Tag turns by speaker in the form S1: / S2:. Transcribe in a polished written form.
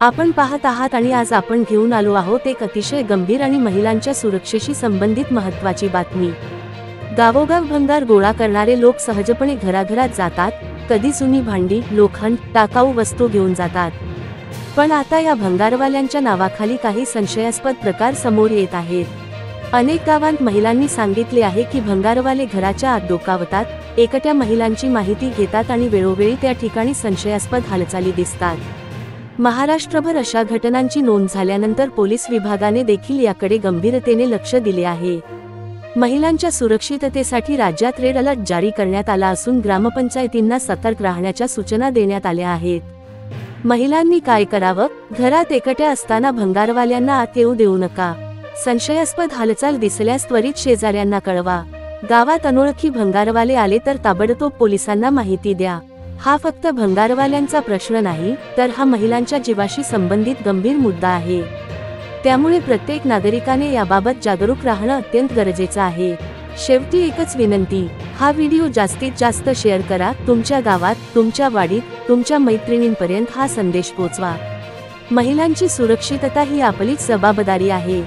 S1: आपण पाहत आहात आणि आज आपण घेऊन आलो आहोत एक अतिशय गंभीर आणि महिलांच्या सुरक्षेशी संबंधित महत्त्वाची बातमी। गावोगाव भंगार गोळा करणारे लोक सहजपणे घराघरात जातात, कधी जुनी भांडी, लोखंड, टाकाऊ वस्तू घेऊन जातात। पण आता या भंगारवाल्यांच्या नावाखाली काही संशयास्पद प्रकार समोर येत आहेत। अनेक गावांत महिलांनी सांगितले आहे की भंगारवाले घराच्या आत डोकावतात, एकट्या महिलांची माहिती घेतात आणि वेळोवेळी त्या ठिकाणी संशयास्पद हालचाली दिसतात। महाराष्ट्रभर अशा घटनांची नोंद झाल्यानंतर पोलीस विभागाने देखील याकडे गंभीरतेने लक्ष दिले आहे। महिलांच्या सुरक्षिततेसाठी राज्यात रेड अलर्ट जारी करण्यात आला असून ग्रामपंचायतींना सतर्क राहण्याच्या सूचना देण्यात आल्या आहेत। महिलांनी काय करावं? घरात एकट्या असताना भंगारवाल्यांना आत येऊ देऊ नका। संशयास्पद हालचाल दिसल्यास त्वरित शेजाऱ्यांना कळवा। गावात अनोळखी भंगारवाले आले तर ताबडतोब पोलिसांना माहिती द्या। हा फक्त भंगारवाल्यांचा प्रश्न नाही, तर हा महिलांच्या जीवाशी संबंधित गंभीर मुद्दा आहे। त्यामुळे प्रत्येक नागरिकाने याबाबत जागरूक राहणं अत्यंत गरजेचं आहे। शेवटी एकच विनंती, हा व्हिडिओ जास्तीत जास्त शेअर करा, तुमच्या गावात, तुमच्या वाडीत, तुमच्या मैत्रिणींपर्यंत हा संदेश पोहोचवा। महिलांची सुरक्षितता ही आपलीच जबाबदारी आहे।